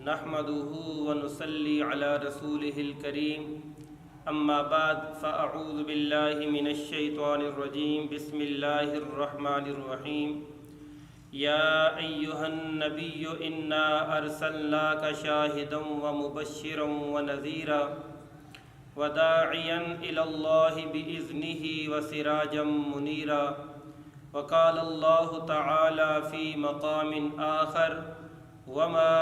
نحمده ونصلي على رسوله الكريم اما بعد فاعوذ بالله من الشيطان الرجيم بسم الله الرحمن الرحيم يا أيها النبي إنا أرسلناك شاهدا ومبشرا ونذيرا وداعيا إلى الله بإذنه وسراجا منيرا وقال الله تعالى في مقام آخر وما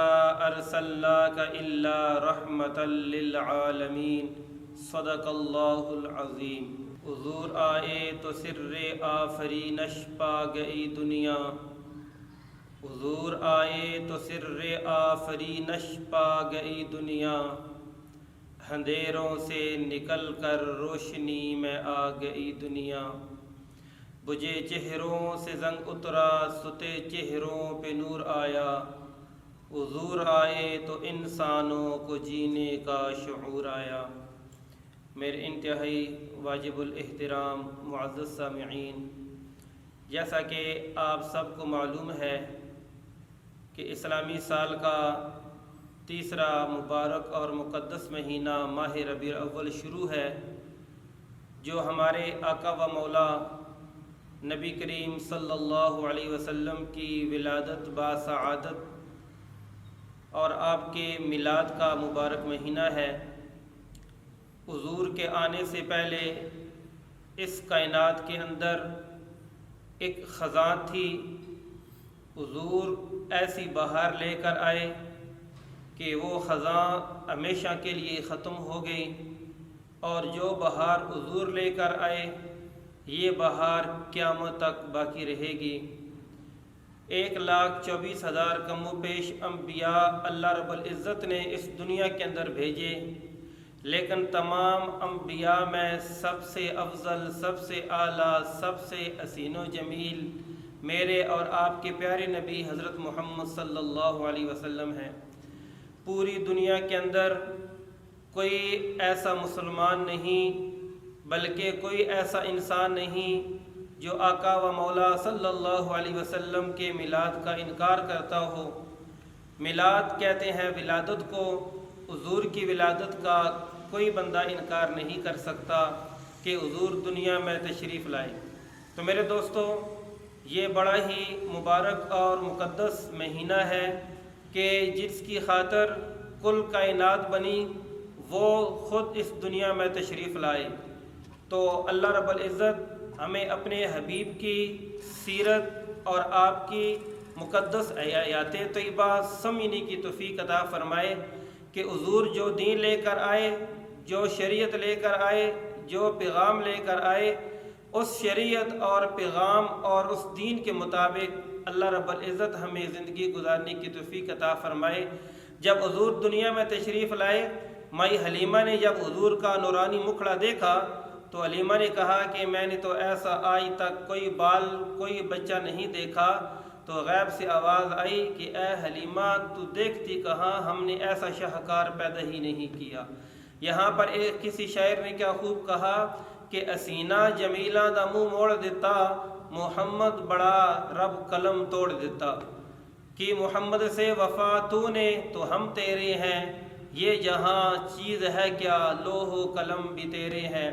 أرسلناك إلا رحمة للعالمين صدق الله العظيم۔ حضور آئے تو سر آفرینش پا گئی دنیا، حضور آئے تو سر آفرینش پا گئی دنیا، اندھیروں سے نکل کر روشنی میں آ گئی دنیا، بجھے چہروں سے زنگ اترا ستے چہروں پہ نور آیا، حضور آئے تو انسانوں کو جینے کا شعور آیا۔ میرے انتہائی واجب الاحترام معزز سامعین، جیسا کہ آپ سب کو معلوم ہے کہ اسلامی سال کا تیسرا مبارک اور مقدس مہینہ ماہ ربیع الاول شروع ہے، جو ہمارے آقا و مولا نبی کریم صلی اللہ علیہ وسلم کی ولادت باسعادت اور آپ کے میلاد کا مبارک مہینہ ہے۔ حضور کے آنے سے پہلے اس کائنات کے اندر ایک خزاں تھی، حضور ایسی بہار لے کر آئے کہ وہ خزاں ہمیشہ کے لیے ختم ہو گئی، اور جو بہار حضور لے کر آئے یہ بہار قیامت تک باقی رہے گی۔ 1,24,000 کم و بیش انبیاء اللہ رب العزت نے اس دنیا کے اندر بھیجے، لیکن تمام انبیاء میں سب سے افضل، سب سے اعلیٰ، سب سے حسین و جمیل میرے اور آپ کے پیارے نبی حضرت محمد صلی اللہ علیہ وسلم ہیں۔ پوری دنیا کے اندر کوئی ایسا مسلمان نہیں، بلکہ کوئی ایسا انسان نہیں جو آقا و مولا صلی اللہ علیہ وسلم کے میلاد کا انکار کرتا ہو۔ میلاد کہتے ہیں ولادت کو، حضور کی ولادت کا کوئی بندہ انکار نہیں کر سکتا کہ حضور دنیا میں تشریف لائے۔ تو میرے دوستو، یہ بڑا ہی مبارک اور مقدس مہینہ ہے کہ جس کی خاطر کل کائنات بنی وہ خود اس دنیا میں تشریف لائے۔ تو اللہ رب العزت ہمیں اپنے حبیب کی سیرت اور آپ کی مقدس آیات طیبہ سمجھنے کی توفیق عطا فرمائے کہ حضور جو دین لے کر آئے، جو شریعت لے کر آئے، جو پیغام لے کر آئے، اس شریعت اور پیغام اور اس دین کے مطابق اللہ رب العزت ہمیں زندگی گزارنے کی توفیق عطا فرمائے۔ جب حضور دنیا میں تشریف لائے، مائی حلیمہ نے جب حضور کا نورانی مکھڑا دیکھا تو حلیمہ نے کہا کہ میں نے تو ایسا آج تک کوئی بال، کوئی بچہ نہیں دیکھا۔ تو غیب سے آواز آئی کہ اے حلیمہ، تو دیکھتی کہاں، ہم نے ایسا شاہکار پیدا ہی نہیں کیا۔ یہاں پر ایک کسی شاعر نے کیا خوب کہا کہ اسینہ جمیلہ دا منہ موڑ دیتا، محمد بڑا رب قلم توڑ دیتا، کہ محمد سے وفا تو نے تو ہم تیرے ہیں، یہ جہاں چیز ہے کیا لوح و قلم بھی تیرے ہیں۔